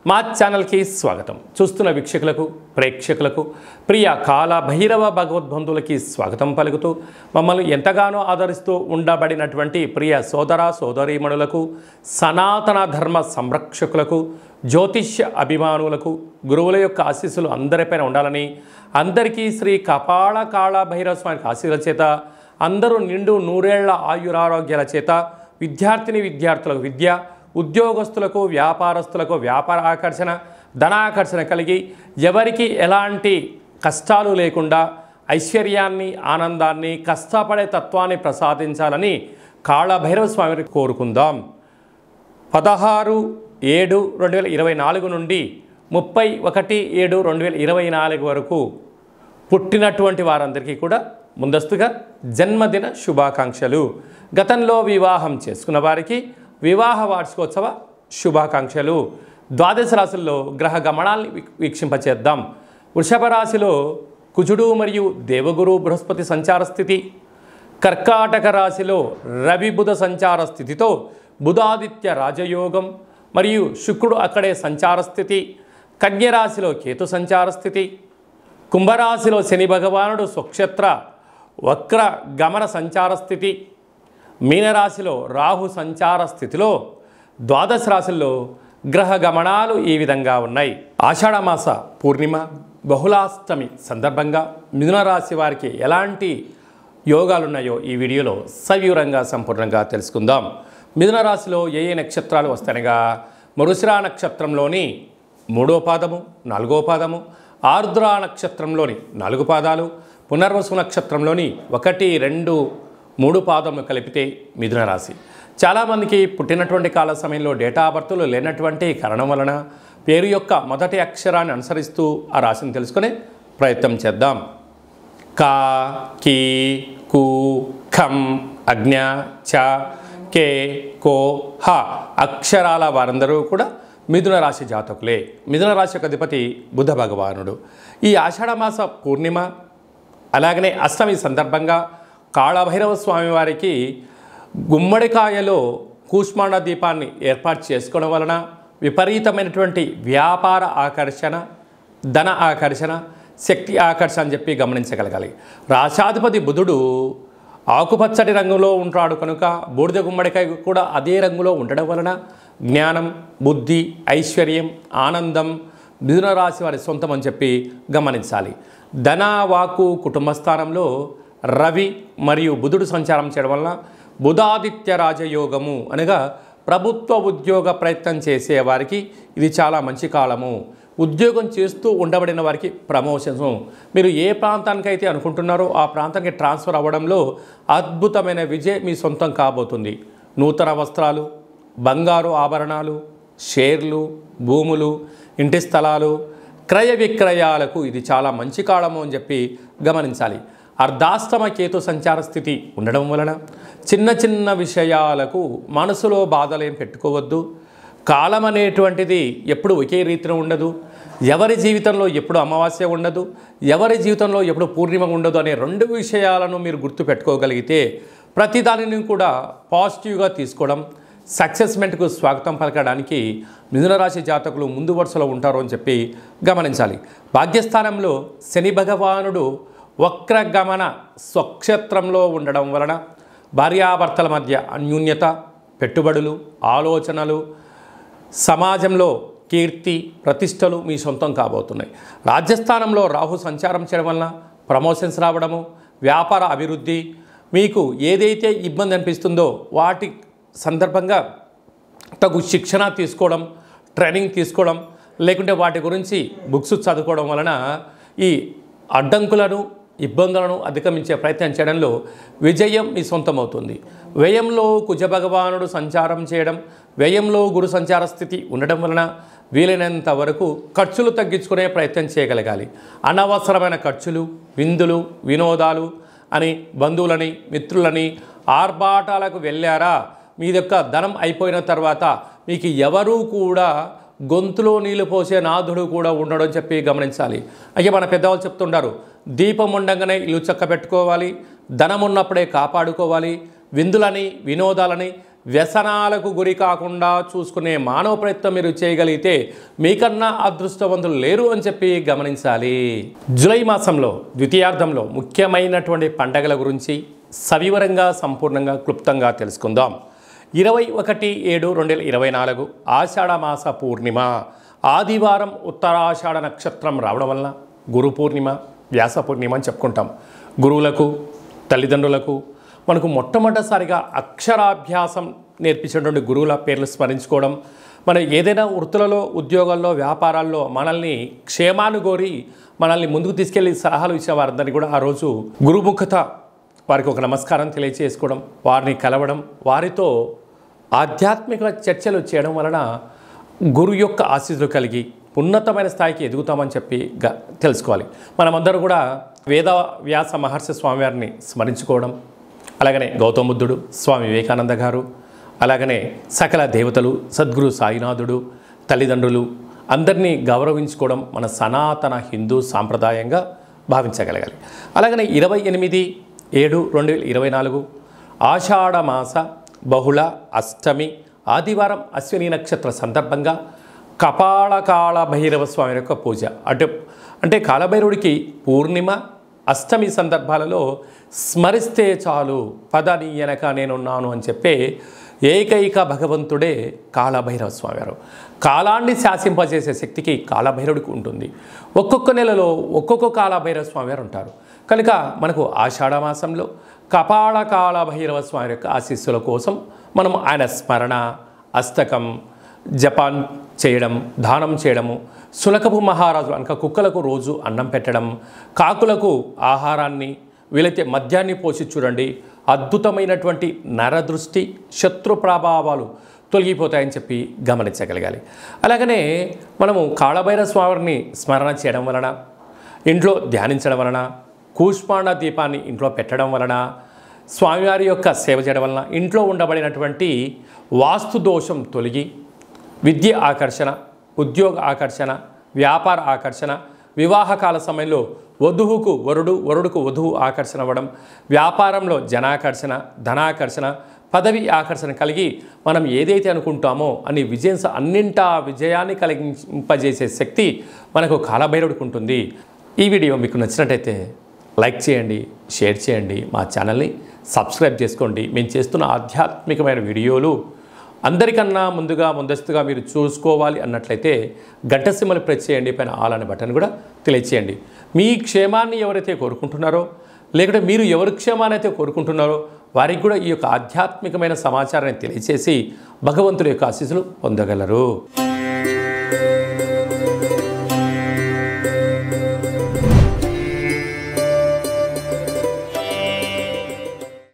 మా ఛానల్కి స్వాగతం. చూస్తున్న వీక్షకులకు ప్రేక్షకులకు ప్రియ కాల భైరవ భగవద్బంధువులకి స్వాగతం పలుకుతూ మమ్మల్ని ఎంతగానో ఆదరిస్తూ ఉండబడినటువంటి ప్రియ సోదర సోదరీమణులకు సనాతన ధర్మ సంరక్షకులకు జ్యోతిష్య అభిమానులకు గురువుల యొక్క ఆశీస్సులు అందరిపైన ఉండాలని అందరికీ శ్రీ కపాల కాళ భైరవ స్వామి ఆశీస్సుల చేత అందరూ నిండు నూరేళ్ల ఆయురారోగ్యాల చేత విద్యార్థులకు విద్య ఉద్యోగస్తులకు వ్యాపారస్తులకు వ్యాపార ఆకర్షణ ధనాకర్షణ కలిగి ఎవరికి ఎలాంటి కష్టాలు లేకుండా ఐశ్వర్యాన్ని ఆనందాన్ని కష్టపడే తత్వాన్ని ప్రసాదించాలని కాళభైరవ స్వామిని కోరుకుందాం. 16/7/2024 నుండి 31/7/2024 వరకు పుట్టినటువంటి వారందరికీ కూడా ముందస్తుగా జన్మదిన శుభాకాంక్షలు. గతంలో వివాహం చేసుకున్న వారికి వివాహ వార్షికోత్సవ శుభాకాంక్షలు. ద్వాదశ రాశుల్లో గ్రహ గమనాల్ని వీక్షింపచేద్దాం. వృషభ రాశిలో కుజుడు మరియు దేవగురు బృహస్పతి సంచార స్థితి, కర్కాటక రాశిలో రవి బుధ సంచార స్థితితో బుధాదిత్య రాజయోగం మరియు శుక్రుడు అక్కడే సంచార స్థితి, కన్యరాశిలో కేతు సంచార స్థితి, కుంభరాశిలో శని భగవానుడు స్వక్షేత్ర వక్ర గమన సంచార స్థితి, మీనరాశిలో రాహు సంచార స్థితిలో ద్వాదశ రాశుల్లో గ్రహ గమనాలు ఈ విధంగా ఉన్నాయి. ఆషాఢమాస పూర్ణిమ బహుళాష్టమి సందర్భంగా మిథున రాశి వారికి ఎలాంటి యోగాలున్నాయో ఈ వీడియోలో సవివరంగా సంపూర్ణంగా తెలుసుకుందాం. మిథున రాశిలో ఏ నక్షత్రాలు వస్తాయనగా మృగశిర నక్షత్రంలోని 3వ పాదము 4వ పాదము, ఆర్ద్ర నక్షత్రంలోని 4 పాదాలు, పునర్వసు నక్షత్రంలోని 1, 2, 3 పాదములు కలిపితే మిథున రాశి. చాలామందికి పుట్టినటువంటి కాల సమయంలో డేటా ఆఫ్ బర్త్లు లేనటువంటి కారణం వలన పేరు యొక్క మొదటి అక్షరాన్ని అనుసరిస్తూ ఆ రాశిని తెలుసుకునే ప్రయత్నం చేద్దాం. కా, కీ, కు, ఖం, అజ్ఞ, చ, కే, కో, హ అక్షరాల వారందరూ కూడా మిథున రాశి జాతకులే. మిథున రాశి యొక్క అధిపతి బుధ భగవానుడు. ఈ ఆషాఢమాస పూర్ణిమ అలాగనే అష్టమి సందర్భంగా కాళభైరవ స్వామి వారికి గుమ్మడికాయలో కూష్మాండ దీపాన్ని ఏర్పాటు చేసుకోవడం వలన విపరీతమైనటువంటి వ్యాపార ఆకర్షణ, ధన ఆకర్షణ, శక్తి ఆకర్షణ అని చెప్పి గమనించగలగాలి. రాశాధిపతి బుధుడు ఆకుపచ్చటి రంగులో ఉంటాడు కనుక బూడిద గుమ్మడికాయ కూడా అదే రంగులో ఉండడం వలన జ్ఞానం, బుద్ధి, ఐశ్వర్యం, ఆనందం మిథున రాశి వారి సొంతం అని చెప్పి గమనించాలి. ధన, వాక్కు, కుటుంబ స్థానంలో రవి మరియు బుధుడు సంచారం చేయడం వలన బుధాదిత్య రాజయోగము అనగా ప్రభుత్వ ఉద్యోగ ప్రయత్నం చేసే వారికి ఇది చాలా మంచి కాలము. ఉద్యోగం చేస్తూ ఉండబడిన వారికి ప్రమోషన్స్, మీరు ఏ ప్రాంతానికైతే అనుకుంటున్నారో ఆ ప్రాంతానికి ట్రాన్స్ఫర్ అవ్వడంలో అద్భుతమైన విజయం మీ సొంతం కాబోతుంది. నూతన వస్త్రాలు, బంగారు ఆభరణాలు, షేర్లు, భూములు, ఇంటి స్థలాలు క్రయ విక్రయాలకు ఇది చాలా మంచి కాలము అని చెప్పి గమనించాలి. అర్ధాష్టమ కేతు సంచార స్థితి ఉండడం వలన చిన్న చిన్న విషయాలకు మనసులో బాధలేం పెట్టుకోవద్దు. కాలం అనేటువంటిది ఎప్పుడు ఒకే రీతిలో ఉండదు. ఎవరి జీవితంలో ఎప్పుడు అమావాస్య ఉండదు, ఎవరి జీవితంలో ఎప్పుడు పూర్ణిమ ఉండదు అనే 2 విషయాలను మీరు గుర్తుపెట్టుకోగలిగితే ప్రతిదానిని కూడా పాజిటివ్గా తీసుకోవడం, సక్సెస్మెంట్కు స్వాగతం పలకడానికి మిథున రాశి జాతకులు ముందు వరుసలో ఉంటారు అని చెప్పి గమనించాలి. భాగ్యస్థానంలో శని భగవానుడు వక్రగమన స్వక్షేత్రంలో ఉండడం వలన భార్యాభర్తల మధ్య అన్యూన్యత, పెట్టుబడులు, ఆలోచనలు, సమాజంలో కీర్తి ప్రతిష్టలు మీ సొంతం కాబోతున్నాయి. రాజ్యస్థానంలో రాహు సంచారం చేయడం వలన ప్రమోషన్స్ రావడము, వ్యాపార అభివృద్ధి, మీకు ఏదైతే ఇబ్బంది అనిపిస్తుందో వాటి సందర్భంగా తగు శిక్షణ తీసుకోవడం, ట్రైనింగ్ తీసుకోవడం, లేకుంటే వాటి గురించి బుక్స్ చదువుకోవడం వలన ఈ అడ్డంకులను ఇబ్బందులను అధిగమించే ప్రయత్నం చేయడంలో విజయం మీ సొంతమవుతుంది. వ్యయంలో కుజ భగవానుడు సంచారం చేయడం, వ్యయంలో గురు సంచార స్థితి ఉండడం వలన వీలైనంత వరకు ఖర్చులు తగ్గించుకునే ప్రయత్నం చేయగలగాలి. అనవసరమైన ఖర్చులు, విందులు, వినోదాలు అని బంధువులని మిత్రులని ఆర్భాటాలకు వెళ్ళారా మీ యొక్క ధనం అయిపోయిన తర్వాత మీకు ఎవరూ కూడా గొంతులో నీళ్లు పోసే నాథుడు కూడా ఉండడం చెప్పి గమనించాలి. అయితే మన పెద్దవాళ్ళు చెప్తుంటారు, దీపం ఉండగానే ఇల్లు చక్క పెట్టుకోవాలి, ధనం ఉన్నప్పుడే కాపాడుకోవాలి, విందులని వినోదాలని వ్యసనాలకు గురి కాకుండా చూసుకునే మానవ ప్రయత్నం మీరు చేయగలిగితే మీకన్నా అదృష్టవంతులు లేరు అని చెప్పి గమనించాలి. జూలై మాసంలో ద్వితీయార్థంలో ముఖ్యమైనటువంటి పండగల గురించి సవివరంగా సంపూర్ణంగా క్లుప్తంగా తెలుసుకుందాం. 21/7/2024 ఆషాఢ మాస పూర్ణిమ ఆదివారం ఉత్తరాషాఢ నక్షత్రం రావడం వలన గురు పూర్ణిమ, వ్యాస పూర్ణిమ అని చెప్పుకుంటాం. గురువులకు, తల్లిదండ్రులకు మనకు మొట్టమొదటిసారిగా అక్షరాభ్యాసం నేర్పించినటువంటి గురువుల పేర్లు స్మరించుకోవడం, మన ఏదైనా వృత్తులలో, ఉద్యోగాల్లో, వ్యాపారాల్లో మనల్ని క్షేమాన్ని కోరి మనల్ని ముందుకు తీసుకెళ్లి సలహాలు ఇచ్చిన వారందరినీ కూడా ఆ రోజు గురుముఖత వారికి ఒక నమస్కారం తెలియచేసుకోవడం, వారిని కలవడం, వారితో ఆధ్యాత్మిక చర్చలు చేయడం వలన గురు యొక్క ఆశీస్సులు కలిగి ఉన్నతమైన స్థాయికి ఎదుగుతామని చెప్పి తెలుసుకోవాలి. మనమందరూ కూడా వేద వ్యాస మహర్షి స్వామివారిని స్మరించుకోవడం, అలాగనే గౌతమ బుద్ధుడు, స్వామి వివేకానంద గారు, అలాగనే సకల దేవతలు, సద్గురు సాయినాథుడు, తల్లిదండ్రులు అందరినీ గౌరవించుకోవడం మన సనాతన హిందూ సాంప్రదాయంగా భావించగలగాలి. అలాగనే 28/7/2024 ఆషాఢమాస బహుళ అష్టమి ఆదివారం అశ్విని నక్షత్ర సందర్భంగా కపాళకాళ భైరవ స్వామి యొక్క పూజ. అంటే కాళభైరవుడికి పూర్ణిమ, అష్టమి సందర్భాలలో స్మరిస్తే చాలు, పదని వెనక నేనున్నాను అని చెప్పే ఏకైక భగవంతుడే కాళభైరవ స్వామివారు. కాలాన్ని శాసింపజేసే శక్తికి కాళభైరవుడికి ఉంటుంది. ఒక్కొక్క నెలలో ఒక్కొక్క కాళభైరవ స్వామివారు ఉంటారు. కనుక మనకు ఆషాఢమాసంలో కపాళకాళ భైరవ స్వామి యొక్క ఆశీస్సుల కోసం మనం ఆయన స్మరణ, అష్టకం, జపాన్ చేయడం, దానం చేయడము, సునకపు మహారాజు అనక కుక్కలకు రోజు అన్నం పెట్టడం, కాకులకు ఆహారాన్ని వీలైతే మద్యాన్ని పోసి చూడండి, అద్భుతమైనటువంటి నరదృష్టి, శత్రు ప్రభావాలు తొలగిపోతాయని చెప్పి గమనించగలగాలి. అలాగనే మనము కాళభైరవ స్వామిని స్మరణ చేయడం వలన, ఇంట్లో ధ్యానించడం వలన, కూష్మాండ దీపాన్ని ఇంట్లో పెట్టడం వలన, స్వామివారి యొక్క సేవ చేయడం వలన ఇంట్లో ఉండబడినటువంటి వాస్తు దోషం తొలగి విద్య ఆకర్షణ, ఉద్యోగ ఆకర్షణ, వ్యాపార ఆకర్షణ, వివాహకాల సమయంలో వధువుకు వరుడు, వరుడుకు వధువు ఆకర్షణ అవ్వడం, వ్యాపారంలో జనాకర్షణ, ధనాకర్షణ, పదవి ఆకర్షణ కలిగి మనం ఏదైతే అనుకుంటామో అన్నింటా విజయాన్ని కలిగింపజేసే శక్తి మనకు కాళభైరవుడికి ఉంటుంది. ఈ వీడియో మీకు నచ్చినట్టయితే లైక్ చేయండి, షేర్ చేయండి, మా ఛానల్ని సబ్స్క్రైబ్ చేసుకోండి. మేము చేస్తున్న ఆధ్యాత్మికమైన వీడియోలు అందరికన్నా ముందస్తుగా మీరు చూసుకోవాలి అన్నట్లయితే గంట సింబల్ ప్రెస్ చేయండి, పైన ఆల్ అనే బటన్ కూడా తెలియచేయండి. మీ క్షేమాన్ని ఎవరైతే కోరుకుంటున్నారో, లేకుంటే మీరు ఎవరి క్షేమాన్ని అయితే కోరుకుంటున్నారో వారికి కూడా ఈ యొక్క ఆధ్యాత్మికమైన సమాచారాన్ని తెలియచేసి భగవంతుడి యొక్క ఆశీస్సులు పొందగలరు.